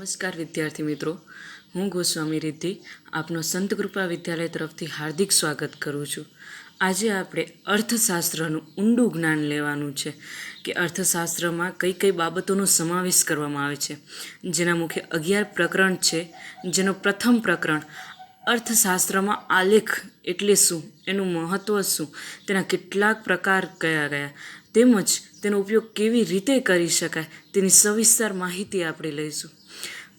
નમસ્કાર વિદ્યાર્થી મિત્રો, હું ગોસ્વામી રિદ્ધિ આપનો સંત કૃપા વિદ્યાલય તરફથી હાર્દિક સ્વાગત કરું છું. આજે આપણે અર્થશાસ્ત્રનું ઊંડું જ્ઞાન લેવાનું છે કે અર્થશાસ્ત્રમાં કઈ કઈ બાબતોનો સમાવેશ કરવામાં આવે છે. જેના મુખ્ય 11 પ્રકરણ છે. જેનો પ્રથમ પ્રકરણ અર્થશાસ્ત્રમાં આલેખ એટલે શું, એનું મહત્ત્વ શું, તેના કેટલાક પ્રકાર કયા કયા, તેમજ તેનો ઉપયોગ કેવી રીતે કરી શકાય તેની સવિસ્તાર માહિતી આપણે લઈશું.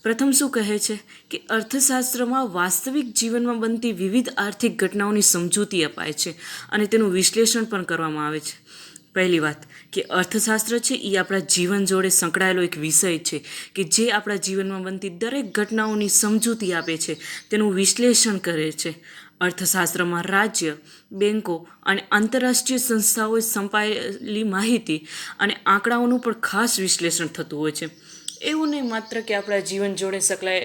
પ્રથમ શું કહે છે કે અર્થશાસ્ત્રમાં વાસ્તવિક જીવનમાં બનતી વિવિધ આર્થિક ઘટનાઓની સમજૂતી અપાય છે અને તેનું વિશ્લેષણ પણ કરવામાં આવે છે. પહેલી વાત કે અર્થશાસ્ત્ર છે એ આપણા જીવન જોડે સંકળાયેલો એક વિષય છે કે જે આપણા જીવનમાં બનતી દરેક ઘટનાઓની સમજૂતી આપે છે, તેનું વિશ્લેષણ કરે છે. અર્થશાસ્ત્રમાં રાજ્ય, બેન્કો અને આંતરરાષ્ટ્રીય સંસ્થાઓએ સંપાયેલી માહિતી અને આંકડાઓનું પણ ખાસ વિશ્લેષણ થતું હોય છે. એવું નહીં માત્ર કે આપણા જીવન જોડે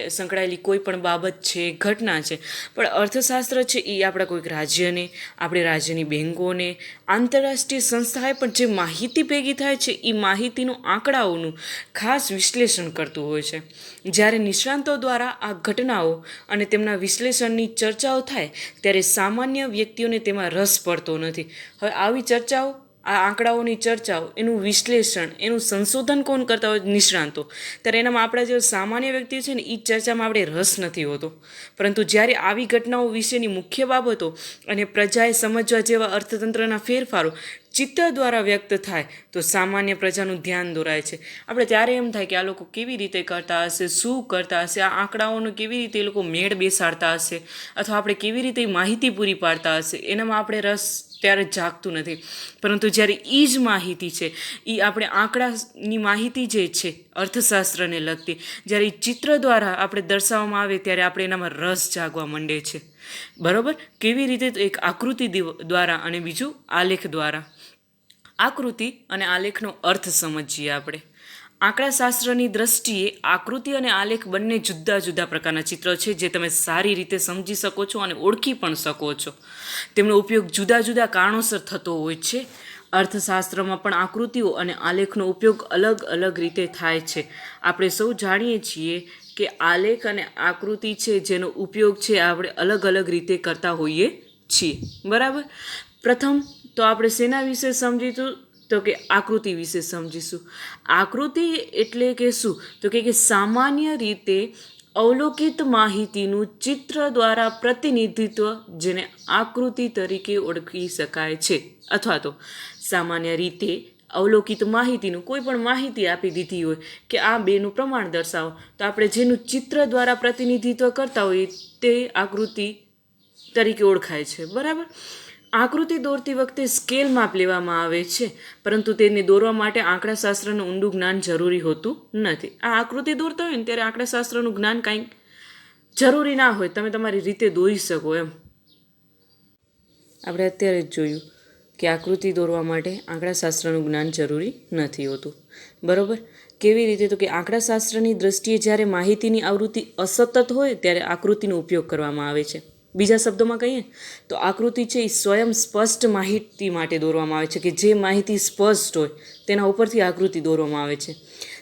સંકળાયેલી કોઈ પણ બાબત છે, ઘટના છે, પણ અર્થશાસ્ત્ર છે એ આપણા કોઈક રાજ્યને, આપણે રાજ્યની બેન્કોને, આંતરરાષ્ટ્રીય સંસ્થાએ પણ જે માહિતી ભેગી થાય છે એ માહિતીનું આંકડાઓનું ખાસ વિશ્લેષણ કરતું હોય છે. જ્યારે નિષ્ણાંતો દ્વારા આ ઘટનાઓ અને તેમના વિશ્લેષણની ચર્ચાઓ થાય ત્યારે સામાન્ય વ્યક્તિઓને તેમાં રસ પડતો નથી. હવે આવી ચર્ચાઓ, આ આંકડાઓની ચર્ચાઓ, એનું વિશ્લેષણ, એનું સંશોધન કોણ કરતા હોય? નિષ્ણાંતો. ત્યારે એનામાં આપણા જે સામાન્ય વ્યક્તિ છે ને એ ચર્ચામાં આપણે રસ નથી હોતો. પરંતુ જ્યારે આવી ઘટનાઓ વિશેની મુખ્ય બાબતો અને પ્રજાએ સમજવા જેવા અર્થતંત્રના ફેરફારો ચિત્ર દ્વારા વ્યક્ત થાય તો સામાન્ય પ્રજાનું ધ્યાન દોરાય છે. આપણે ત્યારે એમ થાય કે આ લોકો કેવી રીતે કરતા હશે, શું કરતા હશે, આ આંકડાઓનો કેવી રીતે એ લોકો મેળ બેસાડતા હશે, અથવા આપણે કેવી રીતે માહિતી પૂરી પાડતા હશે, એનામાં આપણે રસ ત્યારે જાગતું નથી. પરંતુ જ્યારે એ જ માહિતી છે, એ આપણે આંકડાની માહિતી જે છે અર્થશાસ્ત્રને લગતી, જ્યારે એ ચિત્ર દ્વારા આપણે દર્શાવવામાં આવે ત્યારે આપણે એનામાં રસ જાગવા માંડે છે. બરાબર? કેવી રીતે? તો એક આકૃતિ દ્વારા અને બીજું આલેખ દ્વારા. આકૃતિ અને આલેખનો અર્થ સમજીએ આપણે. આંકડાશાસ્ત્રની દ્રષ્ટિએ આકૃતિ અને આલેખ બંને જુદા જુદા પ્રકારના ચિત્રો છે જે તમે સારી રીતે સમજી શકો છો અને ઓળખી પણ શકો છો. તેમનો ઉપયોગ જુદા જુદા કારણોસર થતો હોય છે. અર્થશાસ્ત્રમાં પણ આકૃતિઓ અને આલેખનો ઉપયોગ અલગ અલગ રીતે થાય છે. આપણે સૌ જાણીએ છીએ કે આલેખ અને આકૃતિ છે જેનો ઉપયોગ છે આપણે અલગ અલગ રીતે કરતા હોઈએ છીએ. બરાબર? પ્રથમ તો આપણે શેના વિશે સમજીશું? તો કે આકૃતિ વિશે સમજીશું. આકૃતિ એટલે કે શું? તો કે સામાન્ય રીતે અવલોકિત માહિતીનું ચિત્ર દ્વારા પ્રતિનિધિત્વ, જેને આકૃતિ તરીકે ઓળખી શકાય છે. અથવા તો સામાન્ય રીતે અવલોકિત માહિતીનું, કોઈ પણ માહિતી આપી દીધી હોય કે આ બેનું પ્રમાણ દર્શાવો, તો આપણે જેનું ચિત્ર દ્વારા પ્રતિનિધિત્વ કરતા હોઈએ તે આકૃતિ તરીકે ઓળખાય છે. બરાબર? આકૃતિ દોરતી વખતે સ્કેલ માપ લેવામાં આવે છે, પરંતુ તેને દોરવા માટે આંકડાશાસ્ત્રનું ઊંડું જ્ઞાન જરૂરી હોતું નથી. આ આકૃતિ દોરતા હોય ને ત્યારે આંકડાશાસ્ત્રનું જ્ઞાન કાંઈક જરૂરી ના હોય, તમે તમારી રીતે દોરી શકો એમ. આપણે અત્યારે જ જોયું કે આકૃતિ દોરવા માટે આંકડાશાસ્ત્રનું જ્ઞાન જરૂરી નથી હોતું. બરાબર? કેવી રીતે? તો કે આંકડાશાસ્ત્રની દ્રષ્ટિએ જ્યારે માહિતીની આવૃત્તિ અસતત હોય ત્યારે આકૃતિનો ઉપયોગ કરવામાં આવે છે. બીજા શબ્દોમાં કહીએ તો આકૃતિ છે એ સ્વયં સ્પષ્ટ માહિતી માટે દોરવામાં આવે છે, કે જે માહિતી સ્પષ્ટ હોય તેના ઉપરથી આકૃતિ દોરવામાં આવે છે.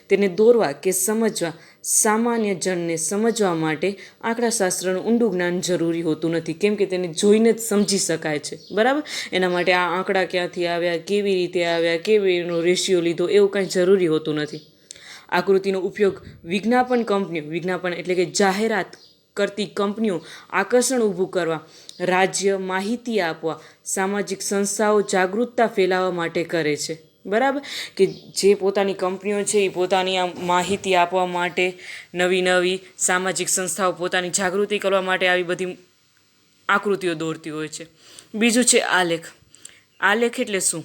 તેને દોરવા કે સમજવા, સામાન્ય જનને સમજવા માટે આંકડાશાસ્ત્રનું ઊંડું જ્ઞાન જરૂરી હોતું નથી, કેમ કે તેને જોઈને જ સમજી શકાય છે. બરાબર? એના માટે આ આંકડા ક્યાંથી આવ્યા, કેવી રીતે આવ્યા, કેવી એનો રેશિયો લીધો, એવું કાંઈ જરૂરી હોતું નથી. આકૃતિનો ઉપયોગ વિજ્ઞાપન એટલે કે જાહેરાત કરતી કંપનીઓ આકર્ષણ ઊભું કરવા, રાજ્ય માહિતી આપવા, સામાજિક સંસ્થાઓ જાગૃતતા ફેલાવવા માટે કરે છે. બરાબર? કે જે પોતાની કંપનીઓ છે એ પોતાની આ માહિતી આપવા માટે, નવી નવી સામાજિક સંસ્થાઓ પોતાની જાગૃતિ કરવા માટે આવી બધી આકૃતિઓ દોરતી હોય છે. બીજું છે આલેખ. આલેખ એટલે શું?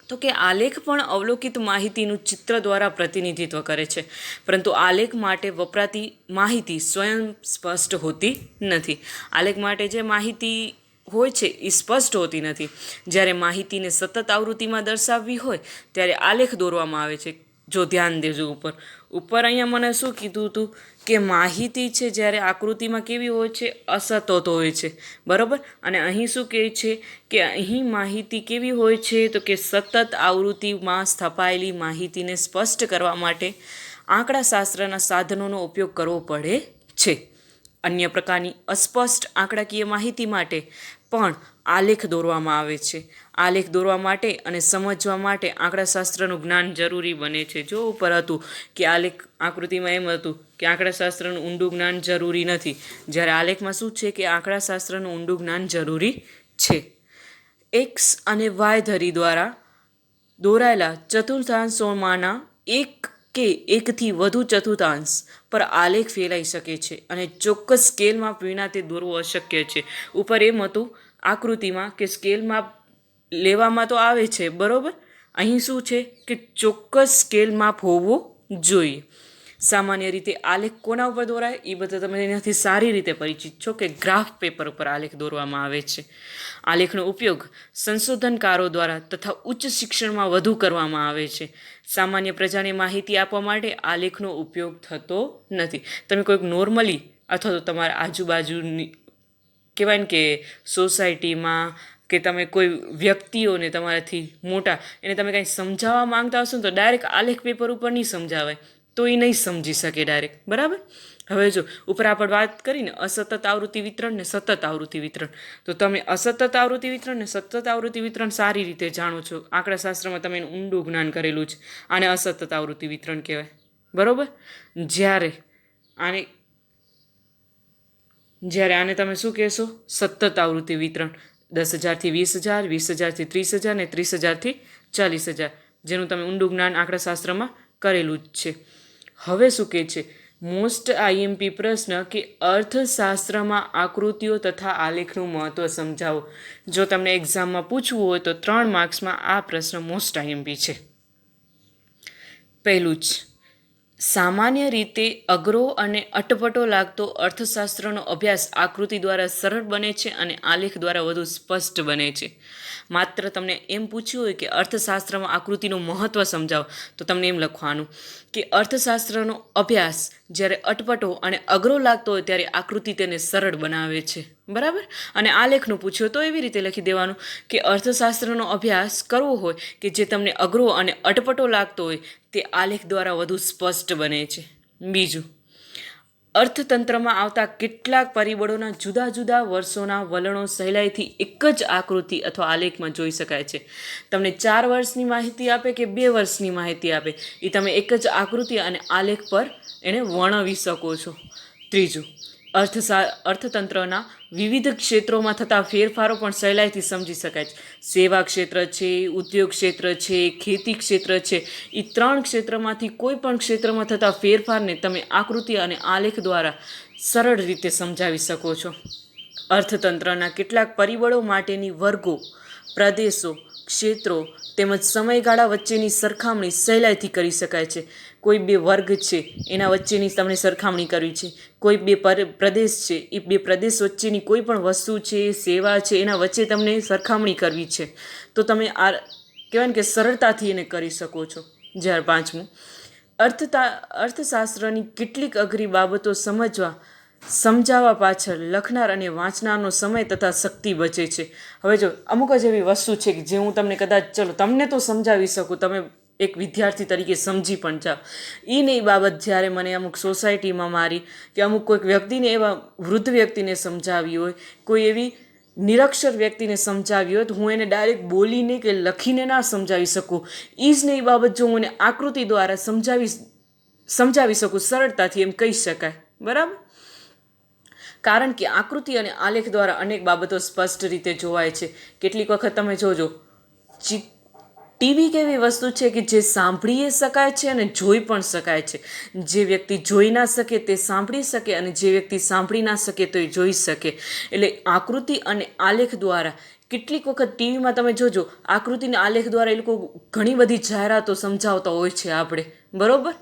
તો કે આલેખ પણ અવલોકિત માહિતીનું ચિત્ર દ્વારા પ્રતિનિધિત્વ કરે છે, પરંતુ આલેખ માટે વપરાતી માહિતી સ્વયં સ્પષ્ટ હોતી નથી. આલેખ માટે જે માહિતી હોય છે એ સ્પષ્ટ હોતી નથી. જ્યારે માહિતીને સતત આવૃત્તિમાં દર્શાવવી હોય ત્યારે આલેખ દોરવામાં આવે છે. જો ધ્યાન દેજો ઉપર અહીંયા મને શું કીધું હતું કે માહિતી છે જ્યારે આકૃતિમાં કેવી હોય છે? અસતત હોય છે. બરાબર? અને અહીં શું કહે છે કે અહીં માહિતી કેવી હોય છે? તો કે સતત આવૃત્તિમાં સ્થપાયેલી માહિતીને સ્પષ્ટ કરવા માટે આંકડાશાસ્ત્રના સાધનોનો ઉપયોગ કરવો પડે છે. અન્ય પ્રકારની અસ્પષ્ટ આંકડાકીય માહિતી માટે પણ આલેખ દોરવામાં આવે છે. આલેખ દોરવા માટે અને સમજવા માટે આંકડાશાસ્ત્રનું જ્ઞાન જરૂરી બને છે. જો ઉપર હતું કે આલેખ આકૃતિમાં એમ હતું કે આંકડાશાસ્ત્રનું ઊંડું જ્ઞાન જરૂરી નથી, જ્યારે આલેખમાં શું છે કે આંકડાશાસ્ત્રનું ઊંડું જ્ઞાન જરૂરી છે. એક્સ અને વાય ધરી દ્વારા દોરાયેલા ચતુર્થાંશોમાંના એક કે એકથી વધુ ચતુર્થાંશ પર આલેખ ફેલાઈ શકે છે અને ચોક્કસ સ્કેલ માપ વિના તે દોરવું અશક્ય છે. ઉપર એમ હતું આકૃતિમાં કે સ્કેલ માપ લેવામાં તો આવે છે, બરાબર. અહીં શું છે કે ચોક્કસ સ્કેલ માપ હોવું જોઈએ. સામાન્ય રીતે આલેખ કોના ઉપર દોરાય એ બધા તમે એનાથી સારી રીતે પરિચિત છો કે ગ્રાફ પેપર ઉપર આલેખ દોરવામાં આવે છે. આલેખનો ઉપયોગ સંશોધનકારો દ્વારા તથા ઉચ્ચ શિક્ષણમાં વધુ કરવામાં આવે છે. સામાન્ય પ્રજાને માહિતી આપવા માટે આલેખનો ઉપયોગ થતો નથી. તમે કોઈક નોર્મલી અથવા તો તમારા આજુબાજુની કહેવાય ને કે સોસાયટીમાં કે તમે કોઈ વ્યક્તિઓને તમારાથી મોટા એને તમે કાંઈ સમજાવવા માંગતા હશો ને તો ડાયરેક્ટ આલેખ પેપર ઉપર નહીં સમજાવાય, તો એ નહીં સમજી શકે ડાયરેક્ટ, બરાબર. હવે જો ઉપર આપણે વાત કરીને અસતત આવૃત્તિ વિતરણ ને સતત આવૃત્તિ વિતરણ, તો તમે અસતત આવૃત્તિ વિતરણ ને સતત આવૃત્તિ વિતરણ સારી રીતે જાણો છો. આંકડાશાસ્ત્રમાં તમે એનું ઊંડું જ્ઞાન કરેલું છે. આને અસતત આવૃત્તિ વિતરણ કહેવાય, બરાબર. જ્યારે આને તમે શું કહેશો? સતત આવૃત્તિ વિતરણ. 10,000થી 20,000, 20,000થી 30,000 ને 30,000થી 40,000, જેનું તમે ઊંડું જ્ઞાન આંકડાશાસ્ત્રમાં કરેલું જ છે. હવે શું કહે છે? મોસ્ટ આઈએમપી પ્રશ્ન કે અર્થશાસ્ત્રમાં આકૃતિઓ તથા આલેખનું મહત્ત્વ સમજાવો. જો તમને એક્ઝામમાં પૂછવું હોય તો 3 માર્ક્સમાં આ પ્રશ્ન મોસ્ટ આઈએમપી છે. પહેલું જ, સામાન્ય રીતે અઘરો અને અટપટો લાગતો અર્થશાસ્ત્રનો અભ્યાસ આકૃતિ દ્વારા સરળ બને છે અને આલેખ દ્વારા વધુ સ્પષ્ટ બને છે. માત્ર તમને એમ પૂછ્યું હોય કે અર્થશાસ્ત્રમાં આકૃતિનું મહત્ત્વ સમજાવો, તો તમને એમ લખવાનું કે અર્થશાસ્ત્રનો અભ્યાસ જ્યારે અટપટો અને અઘરો લાગતો હોય ત્યારે આકૃતિ તેને સરળ બનાવે છે, બરાબર. અને આલેખનું પૂછ્યું તો એવી રીતે લખી દેવાનું કે અર્થશાસ્ત્રનો અભ્યાસ કરવો હોય કે જે તમને અઘરો અને અટપટો લાગતો હોય તે આલેખ દ્વારા વધુ સ્પષ્ટ બને છે. બીજું, અર્થતંત્રમાં આવતા કેટલાક પરિબળોના જુદા જુદા વર્ષોના વલણો સહેલાઈથી એક જ આકૃતિ અથવા આલેખમાં જોઈ શકાય છે. તમને 4 વર્ષની માહિતી આપે કે 2 વર્ષની માહિતી આપે, એ તમે એક જ આકૃતિ અને આલેખ પર એને વર્ણવી શકો છો. ત્રીજું, અર્થતંત્રના વિવિધ ક્ષેત્રોમાં થતા ફેરફારો પણ સહેલાઈથી સમજી શકાય છે. સેવા ક્ષેત્ર છે, ઉદ્યોગ ક્ષેત્ર છે, ખેતી ક્ષેત્ર છે, એ 3 ક્ષેત્રમાંથી કોઈ પણ ક્ષેત્રમાં થતા ફેરફારને તમે આકૃતિ અને આલેખ દ્વારા સરળ રીતે સમજાવી શકો છો. અર્થતંત્રના કેટલાક પરિબળો માટેની વર્ગો, પ્રદેશો, ક્ષેત્રો તેમજ સમયગાળા વચ્ચેની સરખામણી સહેલાઈથી કરી શકાય છે. કોઈ 2 વર્ગ છે એના વચ્ચેની તમને સરખામણી કરવી છે, કોઈ 2 પ્રદેશ છે એ 2 પ્રદેશ વચ્ચેની કોઈ પણ વસ્તુ છે, સેવા છે, એના વચ્ચે તમને સરખામણી કરવી છે, તો તમે આ કહેવાય ને કે સરળતાથી એને કરી શકો છો. જ્યારે 5મું, અર્થશાસ્ત્રની કેટલીક અઘરી બાબતો સમજાવવા પાછળ લખનાર અને વાંચનારનો સમય તથા શક્તિ બચે છે. હવે જો અમુક જ એવી વસ્તુ છે કે જે હું તમને કદાચ ચલો તમને તો સમજાવી શકું, તમે એક વિદ્યાર્થી તરીકે સમજી પણ જાઓ, એ નહીં બાબત જ્યારે મને અમુક સોસાયટીમાં મારી કે અમુક કોઈક વ્યક્તિને, એવા વૃદ્ધ વ્યક્તિને સમજાવી હોય, કોઈ એવી નિરક્ષર વ્યક્તિને સમજાવી હોય, તો હું એને ડાયરેક્ટ બોલીને કે લખીને ના સમજાવી શકું. એ જ નહીં બાબત જો હું એને આકૃતિ દ્વારા સમજાવી શકું સરળતાથી, એમ કહી શકાય, બરાબર. કારણ કે આકૃતિ અને આલેખ દ્વારા અનેક બાબતો સ્પષ્ટ રીતે જોવાય છે. કેટલીક વખત તમે જોજો, ટીવી કેવી વસ્તુ છે કે જે સાંભળી શકાય છે અને જોઈ પણ શકાય છે. જે વ્યક્તિ જોઈ ના શકે તે સાંભળી શકે, અને જે વ્યક્તિ સાંભળી ના શકે તો એ જોઈ શકે. એટલે આકૃતિ અને આલેખ દ્વારા કેટલીક વખત ટીવીમાં તમે જોજો, આકૃતિ અને આલેખ દ્વારા એ લોકો ઘણી બધી જાહેરાતો સમજાવતા હોય છે આપણે, બરાબર.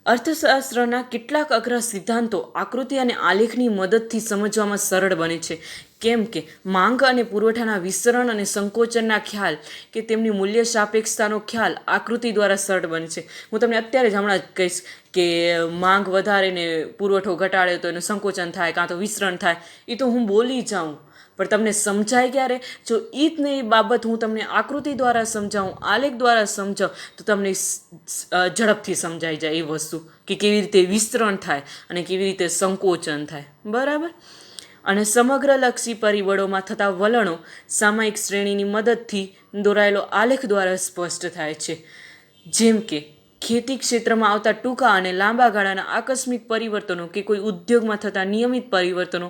અર્થશાસ્ત્રના કેટલાક અઘરા સિદ્ધાંતો આકૃતિ અને આલેખની મદદથી સમજવામાં સરળ બને છે. કેમ કે માંગ અને પુરવઠાના વિસ્તરણ અને સંકોચનના ખ્યાલ કે તેમની મૂલ્ય સાપેક્ષતાનો ખ્યાલ આકૃતિ દ્વારા સરળ બને છે. હું તમને અત્યારે જ હમણાં જ કહીશ કે માંગ વધારે ને પુરવઠો ઘટાડે તો એનું સંકોચન થાય કાં તો વિસ્તરણ થાય, એ તો હું બોલી જાઉં, પણ તમને સમજાય ક્યારે? જો એ જ ને એ બાબત હું તમને આકૃતિ દ્વારા સમજાવું, આલેખ દ્વારા સમજાવું તો તમને ઝડપથી સમજાઈ જાય એ વસ્તુ કે કેવી રીતે વિસ્તરણ થાય અને કેવી રીતે સંકોચન થાય. બરાબર. અને સમગ્રલક્ષી પરિબળોમાં થતા વલણો સામયિક શ્રેણીની મદદથી દોરાયેલો આલેખ દ્વારા સ્પષ્ટ થાય છે. જેમ કે ખેતી ક્ષેત્રમાં આવતા ટૂંકા અને લાંબા ગાળાના આકસ્મિક પરિવર્તનો કે કોઈ ઉદ્યોગમાં થતા નિયમિત પરિવર્તનો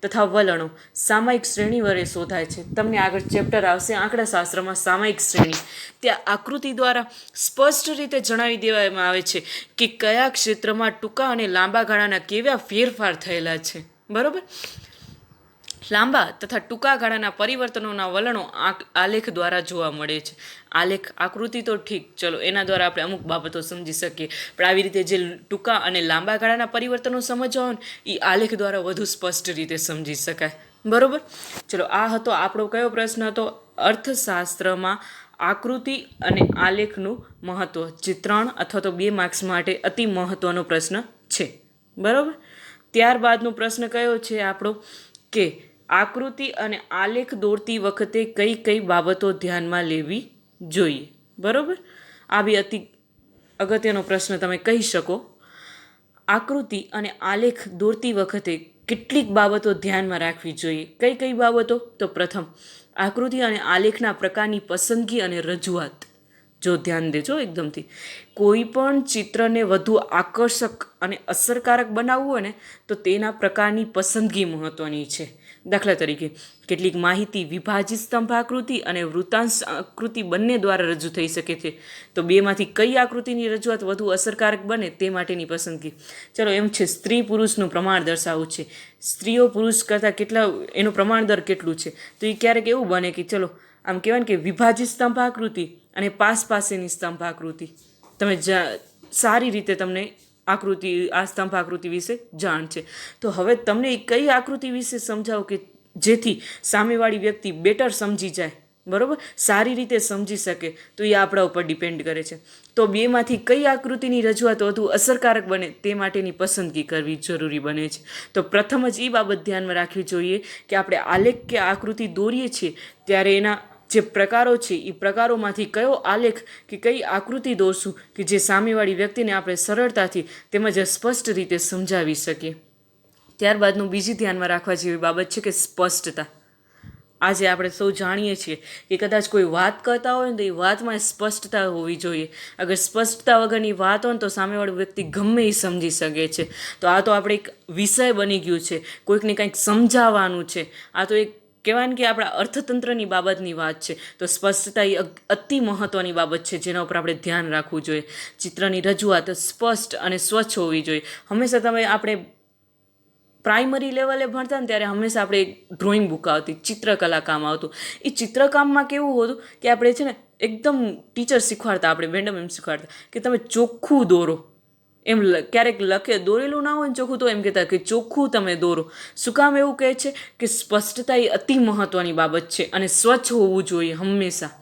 તથા વલણો સામયિક શ્રેણી વડે શોધાય છે. તમને આગળ ચેપ્ટર આવશે આંકડાશાસ્ત્રમાં સામયિક શ્રેણી. ત્યાં આકૃતિ દ્વારા સ્પષ્ટ રીતે જણાવી દેવામાં આવે છે કે કયા ક્ષેત્રમાં ટૂંકા અને લાંબા ગાળાના કેવા ફેરફાર થયેલા છે. બરાબર. લાંબા તથા ટૂંકા ગાળાના પરિવર્તનોના વલણો આલેખ દ્વારા જોવા મળે છે. આલેખ આકૃતિ તો ઠીક, ચલો એના દ્વારા આપણે અમુક બાબતો સમજી શકીએ, પણ આવી રીતે જે ટૂંકા અને લાંબા ગાળાના પરિવર્તનો સમજવા હોય ને એ આલેખ દ્વારા વધુ સ્પષ્ટ રીતે સમજી શકાય. બરાબર. ચલો, આ હતો આપણો કયો પ્રશ્ન હતો? અર્થશાસ્ત્રમાં આકૃતિ અને આલેખનું મહત્ત્વ, જે 3 અથવા તો 2 માર્ક્સ માટે અતિ મહત્ત્વનો પ્રશ્ન છે. બરાબર. ત્યારબાદનો પ્રશ્ન કયો છે આપણો? કે આકૃતિ અને આલેખ દોરતી વખતે કઈ કઈ બાબતો ધ્યાનમાં લેવી જોઈએ. બરાબર. આ બી અતિ અગત્યનો પ્રશ્ન તમે કહી શકો. આકૃતિ અને આલેખ દોરતી વખતે કેટલીક બાબતો ધ્યાનમાં રાખવી જોઈએ. કઈ કઈ બાબતો? તો પ્રથમ, આકૃતિ અને આલેખના પ્રકારની પસંદગી અને રજૂઆત. જો ધ્યાન દેજો એકદમથી, કોઈ પણ ચિત્રને વધુ આકર્ષક અને અસરકારક બનાવવું હોય ને તો તેના પ્રકારની પસંદગી મહત્ત્વની છે. દાખલા તરીકે કેટલીક માહિતી વિભાજિત સ્તંભ આકૃતિ અને વૃત્તાંશ આકૃતિ બંને દ્વારા રજૂ થઈ શકે છે. તો બેમાંથી કઈ આકૃતિની રજૂઆત વધુ અસરકારક બને તે માટેની પસંદગી. ચલો, એમ છે સ્ત્રી પુરુષનું પ્રમાણ દર્શાવવું છે. સ્ત્રીઓ પુરુષ કરતાં કેટલા એનું પ્રમાણ દર કેટલું છે? તો એ ક્યારેક એવું બને કે ચલો આમ કહેવાય ને કે વિભાજિત સ્તંભ આકૃતિ અને પાસેની સ્તંભ આકૃતિ. તમે સારી રીતે તમને આકૃતિ, આ સ્તંભ આકૃતિ વિશે જાણ છે. તો હવે તમને કઈ આકૃતિ વિશે સમજાવો કે જેથી સામેવાળી વ્યક્તિ બેટર સમજી જાય. બરાબર. સારી રીતે સમજી શકે. તો એ આપણા ઉપર ડિપેન્ડ કરે છે. તો બેમાંથી કઈ આકૃતિની રજૂઆત વધુ અસરકારક બને તે માટેની પસંદગી કરવી જરૂરી બને છે. તો પ્રથમ જ એ બાબત ધ્યાનમાં રાખવી જોઈએ કે આપણે આલેખ કે આકૃતિ દોરીએ છીએ ત્યારે એના જે પ્રકારો છે એ પ્રકારોમાંથી કયો આલેખ કે કઈ આકૃતિ દોરશું કે જે સામેવાળી વ્યક્તિને આપણે સરળતાથી તેમજ સ્પષ્ટ રીતે સમજાવી શકીએ. ત્યારબાદનું બીજી ધ્યાનમાં રાખવા જેવી બાબત છે કે સ્પષ્ટતા. આજે આપણે સૌ જાણીએ છીએ કે કદાચ કોઈ વાત કરતા હોય ને તો એ વાતમાં સ્પષ્ટતા હોવી જોઈએ. અગર સ્પષ્ટતા વગરની વાત હોય ને તો સામેવાળી વ્યક્તિ ગમે એ સમજી શકે છે. તો આ તો આપણે એક વિષય બની ગયું છે, કોઈકને કંઈક સમજાવવાનું છે. આ તો એક કહેવાય ને કે આપણા અર્થતંત્રની બાબતની વાત છે. તો સ્પષ્ટતા એ અતિ મહત્ત્વની બાબત છે જેના ઉપર આપણે ધ્યાન રાખવું જોઈએ. ચિત્રની રજૂઆત સ્પષ્ટ અને સ્વચ્છ હોવી જોઈએ. હંમેશા તમે આપણે પ્રાઇમરી લેવલે ભણતા ને ત્યારે હંમેશા આપણે એક ડ્રોઈંગ બુક આવતી, ચિત્રકલા કામ આવતું. એ ચિત્રકામમાં કેવું હતું કે આપણે છે ને એકદમ ટીચર શીખવાડતા, આપણે મેડમ એમ શીખવાડતા કે તમે ચોખ્ખું દોરો. એમ ક્યારેક લખે દોરેલું ના હોય ને ચોખ્ખું તો એમ કહેતા કે ચોખ્ખું તમે દોરો. શું કામ એવું કહે છે? કે સ્પષ્ટતા એ અતિ મહત્ત્વની બાબત છે અને સ્વચ્છ હોવું જોઈએ હંમેશા.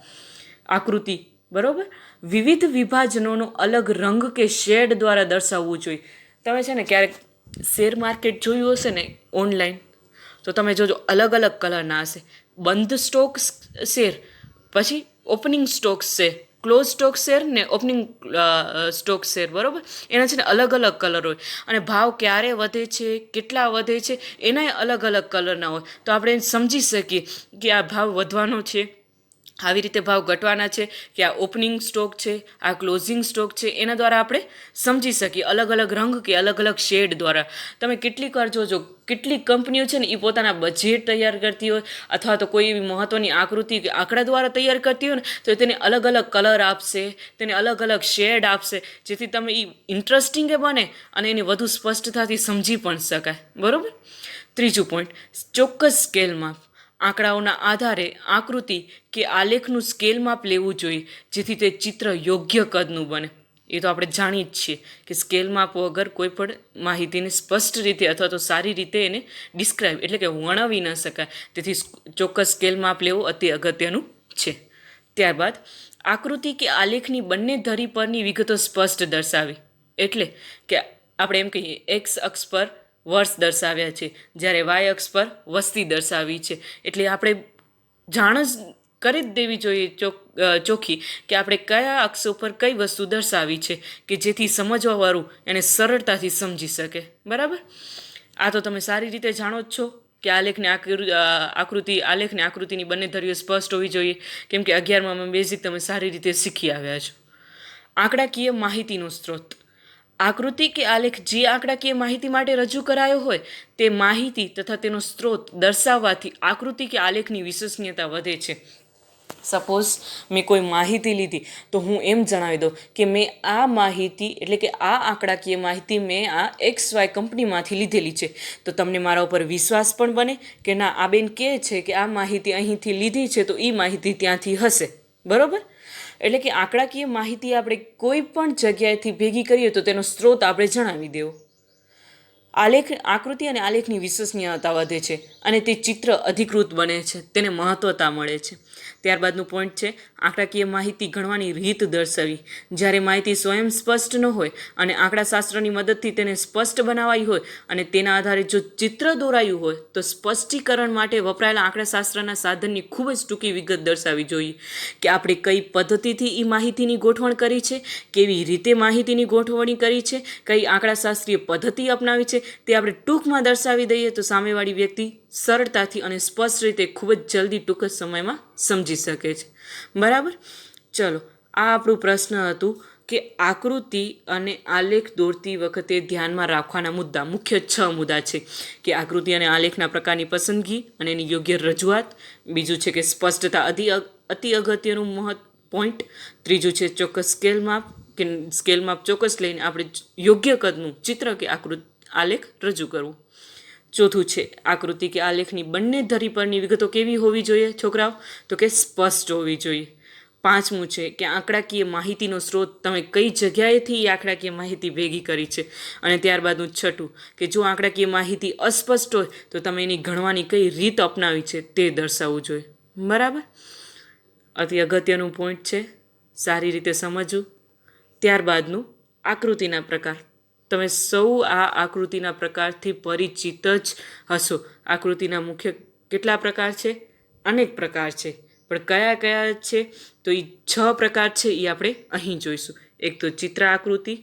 આકૃતિ, બરાબર, વિવિધ વિભાજનોનો અલગ રંગ કે શેડ દ્વારા દર્શાવવું જોઈએ. તમે છે ને ક્યારેક શેર માર્કેટ જોયું હશે ને ઓનલાઈન, તો તમે જોજો અલગ અલગ કલરના હશે. બંધ સ્ટોક શેર, પછી opening stock share, close stock share ને ઓપનિંગ સ્ટોક શેર. બરાબર. એના છે ને અલગ અલગ કલર હોય અને ભાવ ક્યારે વધે છે, કેટલા વધે છે એનાય અલગ અલગ કલરના હોય. તો આપણે સમજી શકીએ કે આ ભાવ વધવાનો છે, આવી રીતે ભાવ ઘટવાના છે, કે આ ઓપનિંગ સ્ટોક છે, આ ક્લોઝિંગ સ્ટોક છે. એના દ્વારા આપણે સમજી શકીએ અલગ અલગ રંગ કે અલગ અલગ શેડ દ્વારા. તમે કેટલીક વાર જોજો કેટલીક કંપનીઓ છે ને એ પોતાના બજેટ તૈયાર કરતી હોય અથવા તો કોઈ એવી મહત્ત્વની આકૃતિ કે આંકડા દ્વારા તૈયાર કરતી હોય ને તો તેને અલગ અલગ કલર આપશે, તેને અલગ અલગ શેડ આપશે, જેથી તમે એ ઇન્ટરેસ્ટિંગ બને અને એને વધુ સ્પષ્ટતાથી સમજી પણ શકાય. બરાબર. ત્રીજું પોઈન્ટ, ચોક્કસ સ્કેલમાં આંકડાઓના આધારે આકૃતિ કે આલેખનું સ્કેલ માપ લેવું જોઈએ જેથી તે ચિત્ર યોગ્ય કદનું બને. એ તો આપણે જાણી જ છીએ કે સ્કેલ માપ વગર કોઈ પણ માહિતીને સ્પષ્ટ રીતે અથવા તો સારી રીતે એને ડિસ્ક્રાઇબ એટલે કે વર્ણવી ન શકાય. તેથી ચોક્કસ સ્કેલ માપ લેવું અતિ અગત્યનું છે. ત્યારબાદ આકૃતિ કે આલેખની બંને ધરી પરની વિગતો સ્પષ્ટ દર્શાવી. એટલે કે આપણે એમ કહીએ એક્સ અક્ષ પર વર્ષ દર્શાવ્યા છે, જ્યારે વાય અક્ષ પર વસ્તી દર્શાવી છે. એટલે આપણે જાણ જ કરી જ દેવી જોઈએ ચોખ્ખી કે આપણે કયા અક્ષો પર કઈ વસ્તુ દર્શાવી છે, કે જેથી સમજવાવાળું એને સરળતાથી સમજી શકે. બરાબર? આ તો તમે સારી રીતે જાણો જ છો કે આલેખને આકૃતિની બંને ધરીઓ સ્પષ્ટ હોવી જોઈએ, કેમ કે 11માં બેઝિક તમે સારી રીતે શીખી આવ્યા છો. આંકડાકીય માહિતીનો સ્ત્રોત. આકૃતિ કે આલેખ જે આંકડાકીય માહિતી માટે રજૂ કરાયો હોય તે માહિતી તથા તેનો સ્ત્રોત દર્શાવવાથી આકૃતિ કે આલેખની વિશ્વસનીયતા વધે છે. સપોઝ મેં કોઈ માહિતી લીધી તો હું એમ જણાવી દઉં કે મેં આ માહિતી એટલે કે આ આંકડાકીય માહિતી મેં આ XY કંપનીમાંથી લીધેલી છે, તો તમને મારા ઉપર વિશ્વાસ પણ બને કે ના, આ બેન કહે છે કે આ માહિતી અહીંથી લીધી છે તો એ માહિતી ત્યાંથી હશે. બરાબર? એટલે કે આંકડાકીય માહિતી આપણે કોઈ પણ જગ્યાએથી ભેગી કરીએ તો તેનો સ્ત્રોત આપણે જણાવી દેવો. આકૃતિ અને આલેખની વિશ્વસનીયતા વધે છે અને તે ચિત્ર અધિકૃત બને છે, તેને મહત્વતા મળે છે. ત્યારબાદનું પોઈન્ટ છે આંકડાકીય માહિતી ગણવાની રીત દર્શાવી. જ્યારે માહિતી સ્વયં સ્પષ્ટ ન હોય અને આંકડાશાસ્ત્રની મદદથી તેને સ્પષ્ટ બનાવાઈ હોય અને તેના આધારે જો ચિત્ર દોરાયું હોય તો સ્પષ્ટીકરણ માટે વપરાયેલા આંકડાશાસ્ત્રના સાધનની ખૂબ જ ટૂંકી વિગત દર્શાવવી જોઈએ, કે આપણે કઈ પદ્ધતિથી એ માહિતીની ગોઠવણ કરી છે, કેવી રીતે માહિતીની ગોઠવણી કરી છે, કઈ આંકડાશાસ્ત્રીય પદ્ધતિ અપનાવી છે, તે આપણે ટૂંકમાં દર્શાવી દઈએ તો સામેવાળી વ્યક્તિ સરળતાથી અને સ્પષ્ટ રીતે ખૂબ જ જલ્દી ટૂંક જ સમયમાં સમજી શકે છે. બરાબર? ચલો, આ આપણું પ્રશ્ન હતું કે આકૃતિ અને આલેખ દોરતી વખતે ધ્યાનમાં રાખવાના મુદ્દા. મુખ્ય 6 મુદ્દા છે કે આકૃતિ અને આલેખના પ્રકારની પસંદગી અને એની યોગ્ય રજૂઆત. બીજું છે કે સ્પષ્ટતા અતિ અગત્યનું પોઈન્ટ. ત્રીજું છે ચોક્કસ સ્કેલ માપ ચોક્કસ લઈને આપણે યોગ્ય કદનું ચિત્ર કે આલેખ રજૂ કરવું. ચોથું છે આકૃતિ કે આલેખની બંને ધરી પરની વિગતો કેવી હોવી જોઈએ છોકરાઓ? તો કે સ્પષ્ટ હોવી જોઈએ. પાંચમું છે કે આંકડાકીય માહિતીનો સ્ત્રોત, તમે કઈ જગ્યાએથી એ આંકડાકીય માહિતી ભેગી કરી છે. અને ત્યારબાદનું છઠ્ઠું કે જો આંકડાકીય માહિતી અસ્પષ્ટ હોય તો તમે એની ગણવાની કઈ રીત અપનાવી છે તે દર્શાવવું જોઈએ. બરાબર? અતિ અગત્યનું પોઈન્ટ છે, સારી રીતે સમજવું. ત્યારબાદનું આકૃતિના પ્રકાર. તમે સૌ આ આકૃતિના પ્રકારથી પરિચિત જ હશો. આકૃતિના મુખ્ય કેટલા પ્રકાર છે? અનેક પ્રકાર છે, પણ કયા કયા છે? તો એ 6 પ્રકાર છે, એ આપણે અહીં જોઈશું. એક તો ચિત્ર આકૃતિ,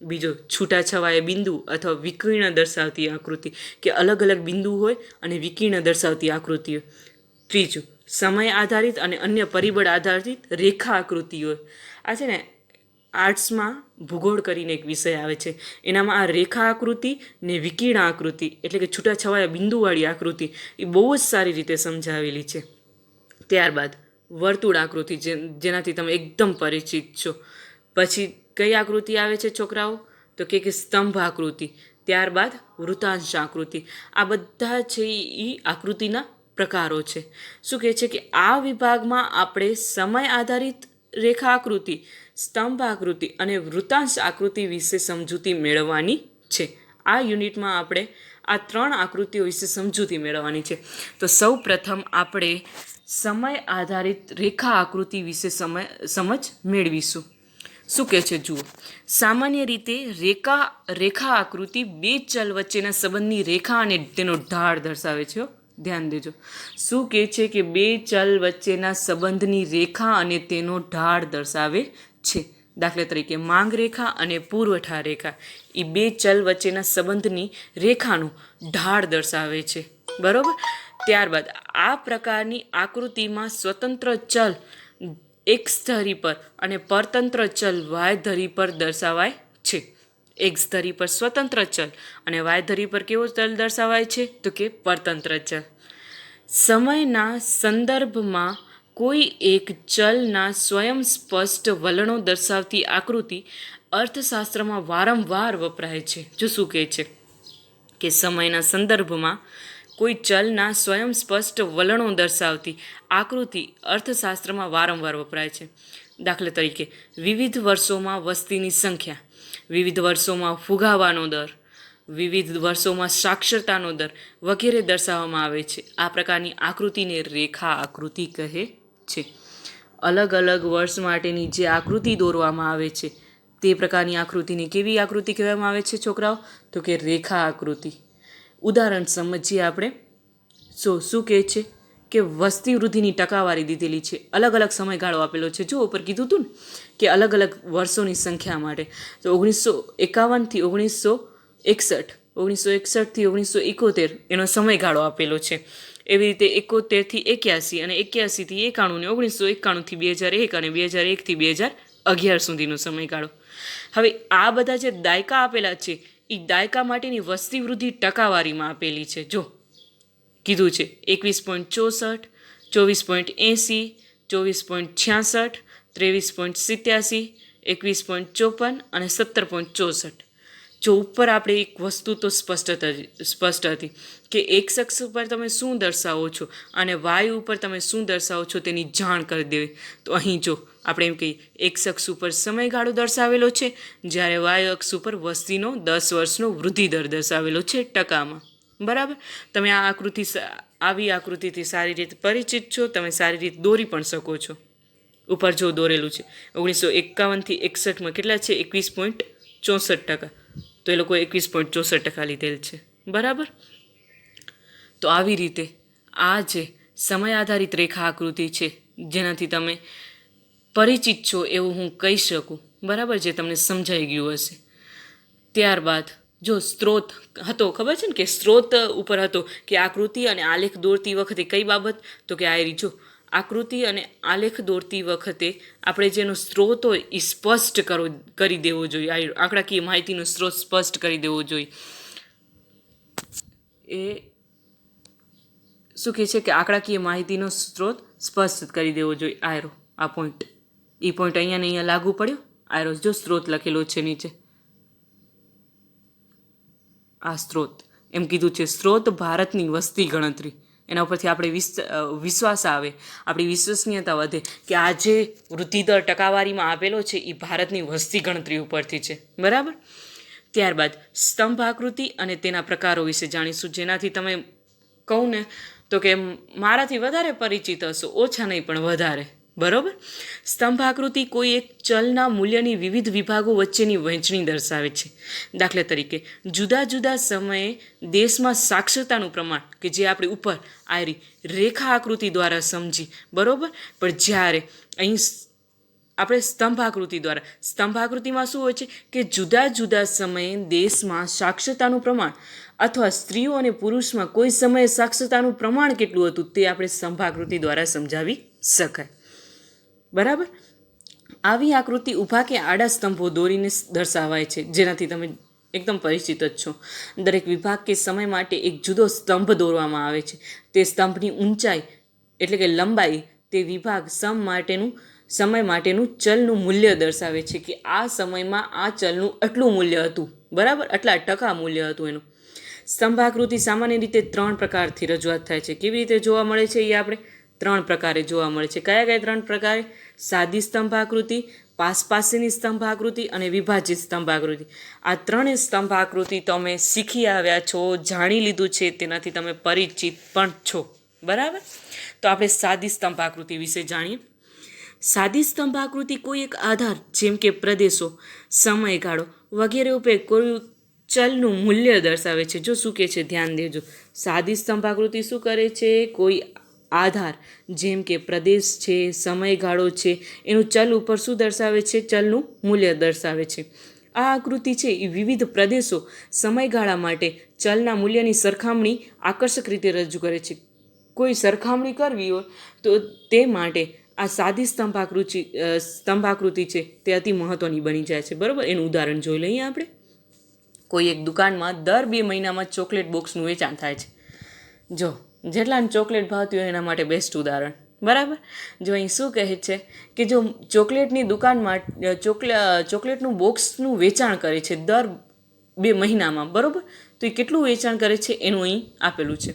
બીજો છૂટાછવાયા બિંદુ અથવા વિકર્ણ દર્શાવતી આકૃતિ, કે અલગ અલગ બિંદુ હોય અને વિકર્ણ દર્શાવતી આકૃતિ હોય. ત્રીજું સમય આધારિત અને અન્ય પરિબળ આધારિત રેખા આકૃતિ હોય. આ છે ને આર્ટ્સમાં ભૂગોળ કરીને એક વિષય આવે છે, એનામાં આ રેખા આકૃતિ ને વિકર્ણ આકૃતિ એટલે કે છૂટાછવાયા બિંદુવાળી આકૃતિ એ બહુ જ સારી રીતે સમજાવેલી છે. ત્યારબાદ વર્તુળ આકૃતિ, જેનાથી તમે એકદમ પરિચિત છો. પછી કઈ આકૃતિ આવે છે છોકરાઓ? તો કે સ્તંભ આકૃતિ. ત્યારબાદ વૃત્તાંશ આકૃતિ. આ બધા છે એ આકૃતિના પ્રકારો છે. શું કહે છે કે આ વિભાગમાં આપણે સમય આધારિત રેખા આકૃતિ, સ્તંભ આકૃતિ અને વૃત્તાંશ આકૃતિ વિશે સમજૂતી મેળવવાની છે. આ યુનિટમાં આપણે આ 3 આકૃતિઓ વિશે સમજૂતી મેળવવાની છે. તો સૌ પ્રથમ આપણે સમય આધારિત રેખા આકૃતિ વિશે સમજ મેળવીશું. શું કહે છે જુઓ. સામાન્ય રીતે રેખા આકૃતિ 2 ચલ વચ્ચેના સંબંધની રેખા અને તેનો ઢાળ દર્શાવે છે. ધ્યાન દેજો, શું કહે છે કે 2 ચલ વચ્ચેના સંબંધની રેખા અને તેનો ઢાળ દર્શાવે છે. દાખલા તરીકે માંગ રેખા અને પુરવઠા રેખા એ 2 ચલ વચ્ચેના સંબંધની રેખાનો ઢાળ દર્શાવે છે. બરાબર? ત્યારબાદ આ પ્રકારની આકૃતિમાં સ્વતંત્ર ચલ x ધરી પર અને પરતંત્ર ચલ y ધરી પર દર્શાવાય છે. x ધરી પર સ્વતંત્ર ચલ અને y ધરી પર કેવો ચલ દર્શાવાય છે? તો કે પરતંત્ર ચલ. સમયના સંદર્ભમાં કોઈ એક ચલના સ્વયં સ્પષ્ટ વલણો દર્શાવતી આકૃતિ અર્થશાસ્ત્રમાં વારંવાર વપરાય છે. જો શું કહે છે કે સમયના સંદર્ભમાં કોઈ ચલના સ્વયં સ્પષ્ટ વલણો દર્શાવતી આકૃતિ અર્થશાસ્ત્રમાં વારંવાર વપરાય છે. દાખલા તરીકે વિવિધ વર્ષોમાં વસ્તીની સંખ્યા, વિવિધ વર્ષોમાં ફુગાવાનો દર, વિવિધ વર્ષોમાં સાક્ષરતાનો દર વગેરે દર્શાવવામાં આવે છે. આ પ્રકારની આકૃતિને રેખા આકૃતિ કહે છે. અલગ અલગ વર્ષ માટેની જે આકૃતિ દોરવામાં આવે છે તે પ્રકારની આકૃતિને કેવી આકૃતિ કહેવામાં આવે છે છોકરાઓ? તો કે રેખા આકૃતિ. ઉદાહરણ સમજીએ આપણે. શું કહે છે કે વસ્તી વૃદ્ધિની ટકાવારી દીધેલી છે, અલગ અલગ સમયગાળો આપેલો છે. જો ઉપર કીધું હતું ને કે અલગ અલગ વર્ષોની સંખ્યા માટે, તો 1951થી 1961, 1961થી 1971 એનો સમયગાળો આપેલો છે. એવી રીતે 71થી 81 અને 81થી 91 ને 1991થી 2001 અને 2001થી 2011 સુધીનો સમયગાળો. હવે આ બધા જે દાયકા આપેલા છે એ દાયકા માટેની વસ્તી વૃદ્ધિ ટકાવારીમાં આપેલી છે. જો કીધું છે 21.64, 24.80, 24.66, 23.87, 21.54 અને 17.64. જો ઉપર આપણે એક વસ્તુ તો સ્પષ્ટ હતી કે એક્સ અક્ષ ઉપર તમે શું દર્શાવો છો અને વાય ઉપર તમે શું દર્શાવો છો તેની જાણ કરી દેવી. તો અહીં જો આપણે એમ કહીએ એક્સ અક્ષ ઉપર સમયગાળો દર્શાવેલો છે, જ્યારે વાય અક્ષ ઉપર વસ્તીનો 10 વર્ષનો વૃદ્ધિ દર દર્શાવેલો છે ટકામાં. બરાબર. તમે આવી આકૃતિથી સારી રીતે પરિચિત છો, તમે સારી રીતે દોરી પણ શકો છો. ઉપર જો દોરેલું છે 1951થી 61માં કેટલા છે? 21.64%. તો એ લોકોએ 21.64% લીધેલ છે. બરાબર. તો આવી રીતે આ જે સમય આધારિત રેખા આકૃતિ છે જેનાથી તમે પરિચિત છો એવું હું કહી શકું. બરાબર, જે તમને સમજાઈ ગયું હશે. ત્યારબાદ જો સ્ત્રોત હતો, ખબર છે ને કે સ્ત્રોત ઉપર હતો કે આકૃતિ અને આલેખ દોરતી વખતે કઈ બાબત, તો કે આ જો આકૃતિ અને આલેખ દોરતી વખતે આપણે જેનો સ્ત્રોત હોય એ સ્પષ્ટ કરી દેવો જોઈએ. આંકડાકીય માહિતીનો સ્ત્રોત સ્પષ્ટ કરી દેવો જોઈએ. એ શું કહે છે કે આંકડાકીય માહિતીનો સ્ત્રોત સ્પષ્ટ કરી દેવો જોઈએ. આ પોઈન્ટ, એ પોઈન્ટ અહીંયા ને અહીંયા લાગુ પડ્યો. જો સ્ત્રોત લખેલો છે નીચે, આ સ્ત્રોત એમ કીધું છે સ્ત્રોત ભારતની વસ્તી ગણતરી. એના ઉપરથી આપણે વિશ્વાસ આવે, આપણી વિશ્વસનીયતા વધે કે આ જે વૃદ્ધિદર ટકાવારીમાં આપેલો છે એ ભારતની વસ્તી ગણતરી ઉપરથી છે. બરાબર. ત્યારબાદ સ્તંભ આકૃતિ અને તેના પ્રકારો વિશે જાણીશું, જેનાથી તમે કહું ને તો કે મારાથી વધારે પરિચિત હશો, ઓછા નહીં પણ વધારે. બરાબર. સ્તંભ આકૃતિ કોઈ એક ચલના મૂલ્યની વિવિધ વિભાગો વચ્ચેની વહેંચણી દર્શાવે છે. દાખલા તરીકે જુદા જુદા સમયે દેશમાં સાક્ષરતાનું પ્રમાણ, કે જે આપણે ઉપર આયરી રેખા આકૃતિ દ્વારા સમજી. બરાબર. પણ જ્યારે અહીં આપણે સ્તંભ આકૃતિમાં શું હોય છે કે જુદા જુદા સમયે દેશમાં સાક્ષરતાનું પ્રમાણ અથવા સ્ત્રીઓ અને પુરુષમાં કોઈ સમયે સાક્ષરતાનું પ્રમાણ કેટલું હતું તે આપણે સ્તંભ આકૃતિ દ્વારા સમજાવી શકાય. બરાબર. આવી આકૃતિ ઊભા કે આડા સ્તંભો દોરીને દર્શાવાય છે, જેનાથી તમે એકદમ પરિચિત જ છો. દરેક વિભાગ કે સમય માટે એક જુદો સ્તંભ દોરવામાં આવે છે. તે સ્તંભની ઊંચાઈ એટલે કે લંબાઈ તે વિભાગ સમય માટેનું ચલનું મૂલ્ય દર્શાવે છે કે આ સમયમાં આ ચલનું આટલું મૂલ્ય હતું. બરાબર, આટલા ટકા મૂલ્ય હતું એનું. સ્તંભ આકૃતિ સામાન્ય રીતે 3 પ્રકારથી રજૂઆત થાય છે. કેવી રીતે જોવા મળે છે એ આપણે 3 પ્રકારે જોવા મળે છે. કયા 3 પ્રકારે? સાદી સ્તંભ આકૃતિ, પાસેની સ્તંભ આકૃતિ અને વિભાજિત સ્તંભ આકૃતિ. આ 3 સ્તંભ આકૃતિ તમે શીખી આવ્યા છો, જાણી લીધું છે, તેનાથી તમે પરિચિત પણ છો. બરાબર. તો આપણે સાદી સ્તંભ આકૃતિ વિશે જાણીએ. સાદી સ્તંભ આકૃતિ કોઈ એક આધાર જેમ કે પ્રદેશો, સમયગાળો વગેરે ઉપર કોઈ ચલનું મૂલ્ય દર્શાવે છે. જો શું કહે છે ધ્યાન દેજો. સાદી સ્તંભ આકૃતિ શું કરે છે? કોઈ આધાર જેમ કે પ્રદેશ છે, સમયગાળો છે, એનું ચલ ઉપર શું દર્શાવે છે? ચલનું મૂલ્ય દર્શાવે છે. આ આકૃતિ છે એ વિવિધ પ્રદેશો, સમયગાળા માટે ચલના મૂલ્યની સરખામણી આકર્ષક રીતે રજૂ કરે છે. કોઈ સરખામણી કરવી હોય તો તે માટે આ સાદી સ્તંભ આકૃતિ છે તે અતિ મહત્ત્વની બની જાય છે. બરાબર. એનું ઉદાહરણ જોઈ લઈએ આપણે. કોઈ એક દુકાનમાં દર 2 મહિનામાં ચોકલેટ બોક્સનું વેચાણ થાય છે. જો જેટલાને ચોકલેટ ભાવતી હોય એના માટે બેસ્ટ ઉદાહરણ. બરાબર. જો અહીં શું કહે છે કે જો ચોકલેટની દુકાનમાં ચોકલેટનું બોક્સનું વેચાણ કરે છે દર 2 મહિનામાં. બરાબર. તો એ કેટલું વેચાણ કરે છે એનું અહીં આપેલું છે.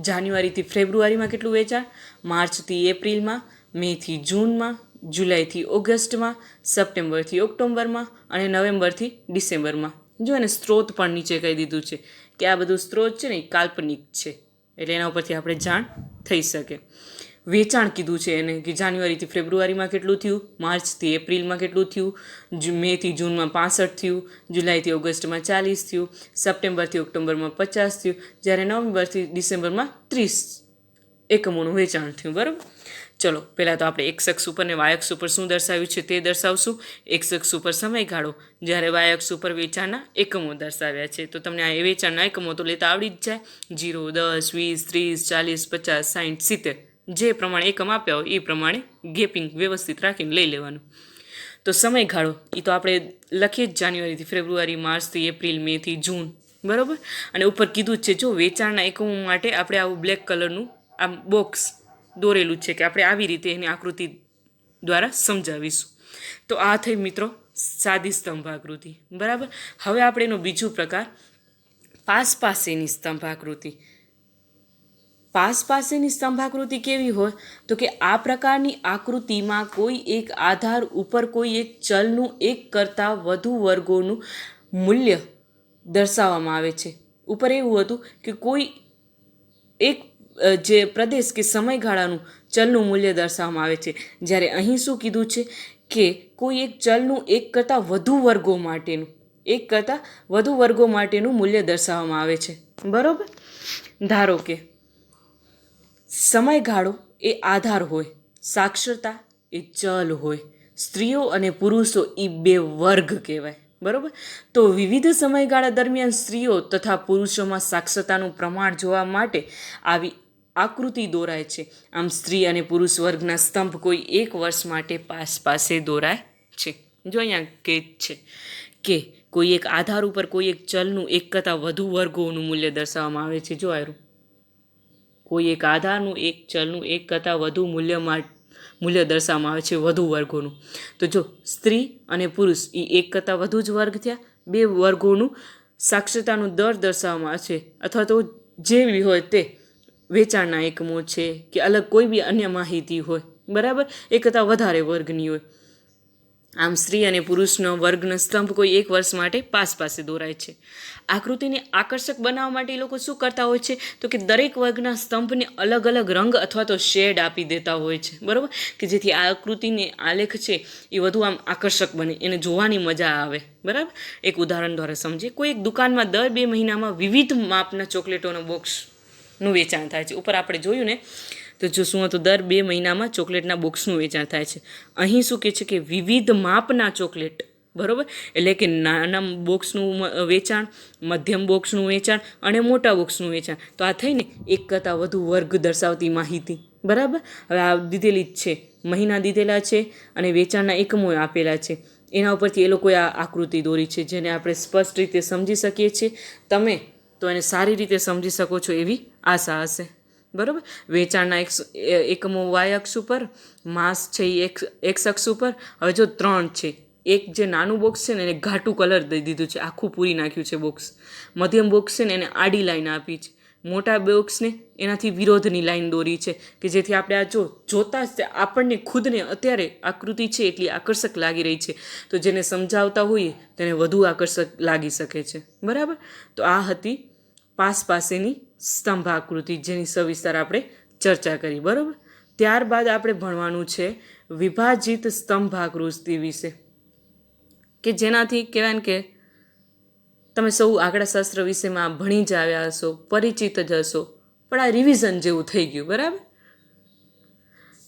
જાન્યુઆરીથી ફેબ્રુઆરીમાં કેટલું વેચાણ, માર્ચથી એપ્રિલમાં, મેથી જૂનમાં, જુલાઈથી ઓગસ્ટમાં, સપ્ટેમ્બરથી ઓક્ટોબરમાં અને નવેમ્બરથી ડિસેમ્બરમાં. જો એને સ્ત્રોત પણ નીચે કહી દીધું છે કે આ બધું સ્ત્રોત છે ને એ કાલ્પનિક છે, એટલે એના ઉપરથી આપણે જાણ થઈ શકે. વેચાણ કીધું છે એને કે જાન્યુઆરીથી ફેબ્રુઆરીમાં કેટલું થયું, માર્ચથી એપ્રિલમાં કેટલું થયું, મેથી જૂનમાં 65 થયું, જુલાઈથી ઓગસ્ટમાં 40 થયું, સપ્ટેમ્બરથી ઓક્ટોબરમાં 50 થયું, જ્યારે નવેમ્બરથી ડિસેમ્બરમાં 30 એકમોનું વેચાણ થયું. બરાબર. ચલો પહેલાં તો આપણે એક્સ અક્ષ ઉપર ને વાય અક્ષ ઉપર શું દર્શાવ્યું છે તે દર્શાવશું. એક્સ અક્ષ ઉપર સમયગાળો, જ્યારે વાય અક્ષ ઉપર વેચાણના એકમો દર્શાવ્યા છે. તો તમને આ વેચાણના એકમો તો લેતા આવડી જ જાય. 0, 10, 20, 30, 40, 50, 60, 70 જે પ્રમાણે એકમ આપ્યા હોય એ પ્રમાણે ગેપિંગ વ્યવસ્થિત રાખીને લઈ લેવાનું. તો સમયગાળો એ તો આપણે લખીએ જ, જાન્યુઆરીથી ફેબ્રુઆરી, માર્ચથી એપ્રિલ, મેથી જૂન. બરાબર. અને ઉપર કીધું જ છે જો વેચાણના એકમો માટે આપણે આવું બ્લેક કલરનું આમ બોક્સ દોરેલું છે કે આપણે આવી રીતે એની આકૃતિ દ્વારા સમજાવીશું. તો આ થઈ મિત્રો સાદી સ્તંભાકૃતિ. બરાબર. હવે આપણે એનો બીજું પ્રકાર પાસેની સ્તંભાકૃતિ. પાસેની સ્તંભાકૃતિ કેવી હોય તો કે આ પ્રકારની આકૃતિમાં કોઈ એક આધાર ઉપર કોઈ એક ચલનું એક કરતાં વધુ વર્ગોનું મૂલ્ય દર્શાવવામાં આવે છે. ઉપર એવું હતું કે કોઈ એક જે પ્રદેશ કે સમયગાળાનું ચલનું મૂલ્ય દર્શાવવામાં આવે છે, જ્યારે અહીં શું કીધું છે કે કોઈ એક ચલનું એક કરતાં વધુ વર્ગો માટેનું મૂલ્ય દર્શાવવામાં આવે છે. બરાબર. ધારો કે સમયગાળો એ આધાર હોય, સાક્ષરતા એ ચલ હોય, સ્ત્રીઓ અને પુરુષો એ બે વર્ગ કહેવાય. બરાબર. તો વિવિધ સમયગાળા દરમિયાન સ્ત્રીઓ તથા પુરુષોમાં સાક્ષરતાનું પ્રમાણ જોવા માટે આવી આકૃતિ દોરાય છે. આમ સ્ત્રી અને પુરુષ વર્ગના સ્તંભ કોઈ એક વર્ષ માટે પાસે દોરાય છે. જો અહીંયા કે છે કે કોઈ એક આધાર ઉપર કોઈ એક ચલનું એક કરતાં વધુ વર્ગોનું મૂલ્ય દર્શાવવામાં આવે છે. જો આરું કોઈ એક આધારનું એક ચલનું એક કરતાં વધુ મૂલ્ય દર્શાવવામાં આવે છે વધુ વર્ગોનું. તો જો સ્ત્રી અને પુરુષ એ એક કરતાં વધુ જ વર્ગ થયા, બે વર્ગોનું સાક્ષરતાનું દર દર્શાવવામાં આવે છે, અથવા તો જેવી હોય તે વેચાણના એકમો છે કે અલગ કોઈ બી અન્ય માહિતી હોય. બરાબર. એક કરતાં વધારે વર્ગની હોય. આમ સ્ત્રી અને પુરુષનો વર્ગનો સ્તંભ કોઈ એક વર્ષ માટે પાસે દોરાય છે. આકૃતિને આકર્ષક બનાવવા માટે એ લોકો શું કરતા હોય છે તો કે દરેક વર્ગના સ્તંભને અલગ અલગ રંગ અથવા તો શેડ આપી દેતા હોય છે. બરાબર. કે જેથી આ આકૃતિને આલેખ છે એ વધુ આમ આકર્ષક બને, એને જોવાની મજા આવે. બરાબર. એક ઉદાહરણ દ્વારા સમજીએ. કોઈ એક દુકાનમાં દર 2 મહિનામાં વિવિધ માપના ચોકલેટોનો બોક્સનું વેચાણ થાય છે. ઉપર આપણે જોયું ને તો જો શું હતું, દર 2 મહિનામાં ચોકલેટના બોક્સનું વેચાણ થાય છે. અહીં શું કહે છે કે વિવિધ માપના ચોકલેટ. બરાબર. એટલે કે નાના બોક્સનું વેચાણ, મધ્યમ બોક્સનું વેચાણ અને મોટા બોક્સનું વેચાણ. તો આ થઈને એક કરતાં વધુ વર્ગ દર્શાવતી માહિતી. બરાબર. હવે આ દીધેલી જ છે, મહિના દીધેલા છે અને વેચાણના એકમો આપેલા છે. એના ઉપરથી એ લોકોએ આ આકૃતિ દોરી છે, જેને આપણે સ્પષ્ટ રીતે સમજી શકીએ છીએ. તમે તો એને સારી રીતે સમજી શકો છો એવી આશા હશે. બરાબર. વેચાણના એકમો વાય અક્ષ ઉપર, માસ છે એ એક્સ અક્ષ ઉપર. હવે જો 3 છે, એક જે નાનું બોક્સ છે ને એને ઘાટું કલર દઈ દીધું છે, આખું પૂરી નાખ્યું છે બોક્સ. મધ્યમ બોક્સ છે ને એને આડી લાઈન આપી છે. મોટા બોક્સને એનાથી વિરોધની લાઈન દોરી છે કે જેથી આપણે આ જોતા જ આપણને ખુદને અત્યારે આકૃતિ છે એટલી આકર્ષક લાગી રહી છે, તો જેને સમજાવતા હોઈએ તેને વધુ આકર્ષક લાગી શકે છે. બરાબર. તો આ હતી પાસેની સ્તંભ આકૃતિ, જેની સવિસ્તાર આપણે ચર્ચા કરી. બરાબર. ત્યારબાદ આપણે ભણવાનું છે વિભાજિત સ્તંભ આકૃતિ વિશે, કે જેનાથી કહેવાય ને કે તમે સૌ આંકડાશાસ્ત્ર વિષયમાં ભણી જ આવ્યા હશો, પરિચિત જ હશો, પણ આ રિવિઝન જેવું થઈ ગયું. બરાબર.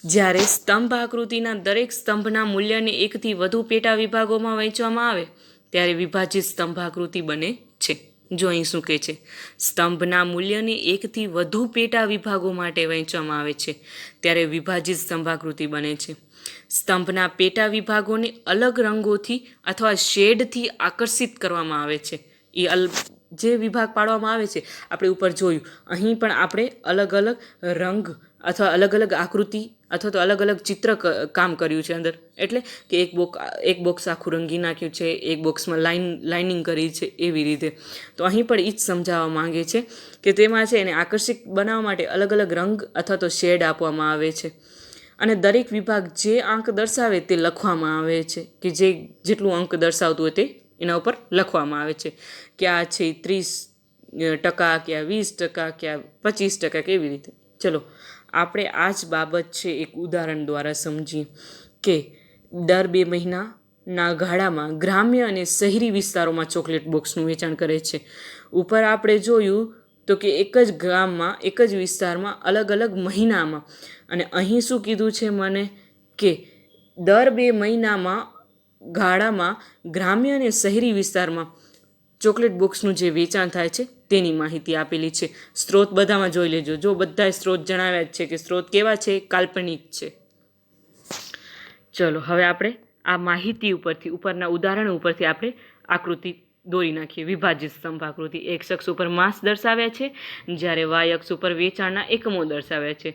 જ્યારે સ્તંભ આકૃતિના દરેક સ્તંભના મૂલ્યને એકથી વધુ પેટા વિભાગોમાં વહેંચવામાં આવે ત્યારે વિભાજિત સ્તંભ આકૃતિ બને છે. જો અહીં શું કહે છે, સ્તંભના મૂલ્યને એકથી વધુ પેટા વિભાગો માટે વહેંચવામાં આવે છે ત્યારે વિભાજિત સ્તંભાકૃતિ બને છે. સ્તંભના પેટા વિભાગોને અલગ રંગોથી અથવા શેડથી આકર્ષિત કરવામાં આવે છે. એ જે વિભાગ પાડવામાં આવે છે આપણે ઉપર જોયું, અહીં પણ આપણે અલગ અલગ રંગ અથવા અલગ અલગ આકૃતિ અથવા તો અલગ અલગ ચિત્ર કામ કર્યું છે અંદર. એટલે કે એક બોક્સ આખું રંગી નાખ્યું છે, એક બોક્સમાં લાઇનિંગ કરી છે, એવી રીતે. તો અહીં પણ એ જ સમજાવવા માંગે છે કે તેમાં છે એને આકર્ષિત બનાવવા માટે અલગ અલગ રંગ અથવા તો શેડ આપવામાં આવે છે અને દરેક વિભાગ જે અંક દર્શાવે તે લખવામાં આવે છે, કે જેટલું અંક દર્શાવતું હોય તે એના ઉપર લખવામાં આવે છે કે આ છે 30%, કે આ 20%, કે આ 25%, કેવી રીતે. ચલો આપણે આ જ બાબત છે એક ઉદાહરણ દ્વારા સમજીએ કે દર 2 મહિનાના ગાળામાં ગ્રામ્ય અને શહેરી વિસ્તારોમાં ચોકલેટ બોક્સનું વેચાણ કરે છે. ઉપર આપણે જોયું તો કે એક જ ગામમાં એક જ વિસ્તારમાં અલગ અલગ મહિનામાં, અને અહીં શું કીધું છે મને કે દર 2 મહિનામાં ગાળામાં ગ્રામ્ય અને શહેરી વિસ્તારમાં ચોકલેટ બોક્સનું જે વેચાણ થાય છે તેની માહિતી આપેલી છે. સ્ત્રોત બધામાં જોઈ લેજો. જો બધાય સ્ત્રોત જણાવ્યા જ છે કે સ્ત્રોત કેવા છે, કાલ્પનિક છે. ચલો હવે આપણે આ માહિતી ઉપરથી, ઉપરના ઉદાહરણ ઉપરથી આપણે આકૃતિ દોરી નાખીએ. વિભાજિત સ્તંભ આકૃતિ. એક્સ અક્ષ ઉપર માસ દર્શાવ્યા છે, જ્યારે વાય અક્ષ ઉપર વેચાણના એકમો દર્શાવ્યા છે.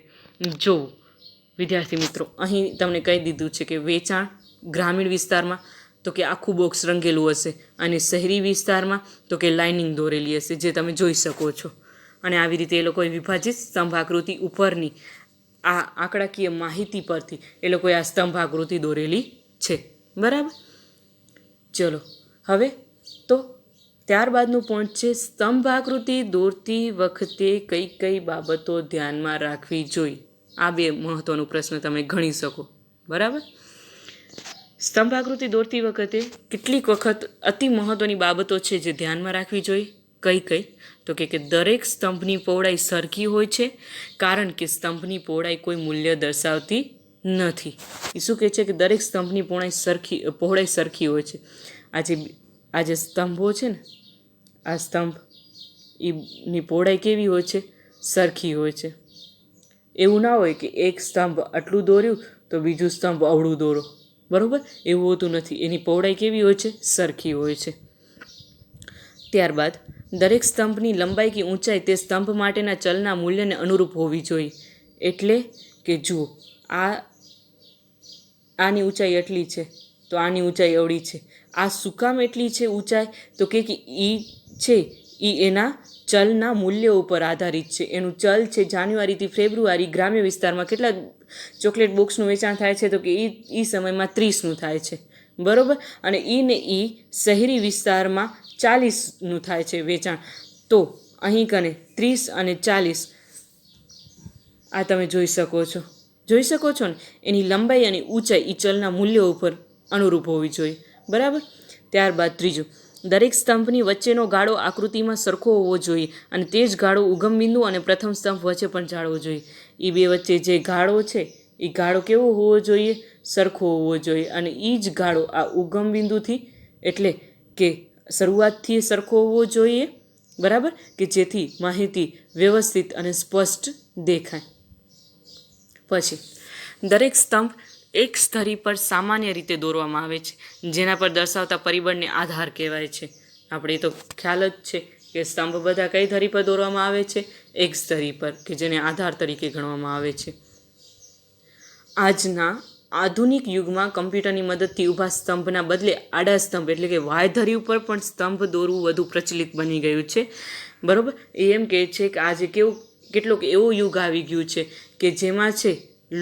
જો વિદ્યાર્થી મિત્રો, અહીં તમને કહી દીધું છે કે વેચાણ ગ્રામીણ વિસ્તારમાં તો કે આખું બોક્સ રંગેલું હશે, અને શહેરી વિસ્તારમાં તો કે લાઇનિંગ દોરેલી હશે, જે તમે જોઈ શકો છો. અને આવી રીતે એ લોકોએ વિભાજિત સ્તંભ આકૃતિ ઉપરની આ આંકડાકીય માહિતી પરથી એ લોકોએ આ સ્તંભ આકૃતિ દોરેલી છે. બરાબર. ચલો હવે તો ત્યારબાદનું પોઈન્ટ છે સ્તંભ આકૃતિ દોરતી વખતે કઈ કઈ બાબતો ધ્યાનમાં રાખવી જોઈએ. આ 2 મહત્વનો પ્રશ્ન તમે ગણી શકો. બરાબર. સ્તંભ આકૃતિ દોરતી વખતે કેટલીક વખત અતિ મહત્વની બાબતો છે જે ધ્યાનમાં રાખવી જોઈએ. કઈ કઈ? તો કે દરેક સ્તંભની પહોળાઈ સરખી હોય છે, કારણ કે સ્તંભની પહોળાઈ કોઈ મૂલ્ય દર્શાવતી નથી. એ શું કહે છે કે દરેક સ્તંભની પહોળાઈ સરખી હોય છે. આ જે સ્તંભો છે ને, આ સ્તંભ એની પહોળાઈ કેવી હોય છે? સરખી હોય છે. એવું ના હોય કે એક સ્તંભ આટલું દોર્યું તો બીજું સ્તંભ અવળું દોરો. બરાબર, એવું હોતું નથી. એની પહોળાઈ કેવી હોય છે? સરખી હોય છે. ત્યારબાદ દરેક સ્તંભની લંબાઈ કે ઊંચાઈ તે સ્તંભ માટેના ચલના મૂલ્યને અનુરૂપ હોવી જોઈએ. એટલે કે જુઓ, આની ઊંચાઈ એટલી છે તો આની ઊંચાઈ અવળી છે. આ શું કામ એટલી છે ઊંચાઈ? તો કે ઈ છે એ એના ચલના મૂલ્ય ઉપર આધારિત છે. એનું ચલ છે જાન્યુઆરીથી ફેબ્રુઆરી ગ્રામ્ય વિસ્તારમાં કેટલા ચોકલેટ બોક્સનું વેચાણ થાય છે? તો કે એ સમયમાં 30નું થાય છે. બરાબર. અને ઈ શહેરી વિસ્તારમાં 40નું થાય છે વેચાણ. તો અહીં કને 30 અને 40 આ તમે જોઈ શકો છો ને. એની લંબાઈ અને ઊંચાઈ એ ચલના મૂલ્યો ઉપર અનુરૂપ હોવી જોઈએ. બરાબર. ત્યારબાદ ત્રીજું, દરેક સ્તંભની વચ્ચેનો ગાળો આકૃતિમાં સરખો હોવો જોઈએ, અને તે જ ગાળો ઉગમ બિંદુ અને પ્રથમ સ્તંભ વચ્ચે પણ જાળવવો જોઈએ. એ 2 વચ્ચે જે ગાળો છે એ ગાળો કેવો હોવો જોઈએ? સરખો હોવો જોઈએ. અને એ જ ગાળો આ ઉગમ બિંદુથી એટલે કે શરૂઆતથી સરખો હોવો જોઈએ. બરાબર, કે જેથી માહિતી વ્યવસ્થિત અને સ્પષ્ટ દેખાય. પછી દરેક સ્તંભ એક સ્તરી પર સામાન્ય રીતે દોરવામાં આવે છે, જેના પર દર્શાવતા પરિબળને આધાર કહેવાય છે. આપણે તો ખ્યાલ જ છે કે સ્તંભ બધા કઈ ધરી પર દોરવામાં આવે છે? એક સ્તરી પર, કે જેને આધાર તરીકે ગણવામાં આવે છે. આજના આધુનિક યુગમાં કમ્પ્યુટરની મદદથી ઊભા સ્તંભના બદલે આડા સ્તંભ એટલે કે વાયધરી ઉપર પણ સ્તંભ દોરવું વધુ પ્રચલિત બની ગયું છે. બરાબર. એ એમ કહે છે કે આજે કેટલોક એવો યુગ આવી ગયું છે કે જેમાં છે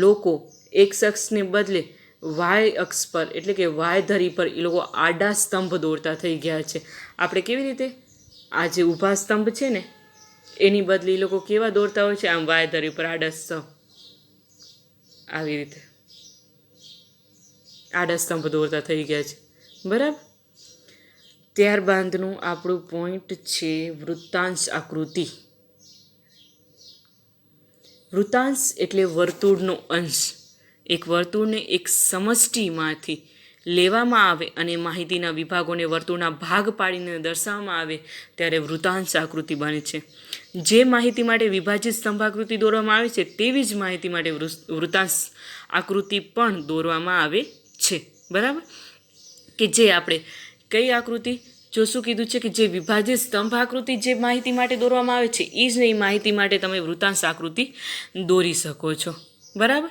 લોકો એક્સ અક્ષને બદલે વાય અક્ષ પર એટલે કે વાયધરી પર એ લોકો આડા સ્તંભ દોરતા થઈ ગયા છે. આપણે કેવી રીતે આ જે ઊભા સ્તંભ છે ને એની બદલે એ લોકો કેવા દોરતા હોય છે? આમ વાયધરી પર આડા સ્તંભ, આવી રીતે આડા સ્તંભ દોરતા થઈ ગયા છે. બરાબર. ત્યારબાદનું આપણું પોઈન્ટ છે વૃત્તાંશ આકૃતિ. વૃત્તાંશ એટલે વર્તુળનો અંશ. એક વર્તુળને એક સમષ્ટિમાંથી લેવામાં આવે અને માહિતીના વિભાગોને વર્તુળના ભાગ પાડીને દર્શાવવામાં આવે ત્યારે વૃત્તાંશ આકૃતિ બને છે. જે માહિતી માટે વિભાજિત સ્તંભાકૃતિ દોરવામાં આવે છે તેવી જ માહિતી માટે વૃત્તાંશ આકૃતિ પણ દોરવામાં આવે છે. બરાબર. કે જે આપણે કઈ આકૃતિ જો શું કીધું છે કે જે વિભાજિત સ્તંભ આકૃતિ જે માહિતી માટે દોરવામાં આવે છે એ જ નહીં માહિતી માટે તમે વૃત્તાંશ આકૃતિ દોરી શકો છો. બરાબર.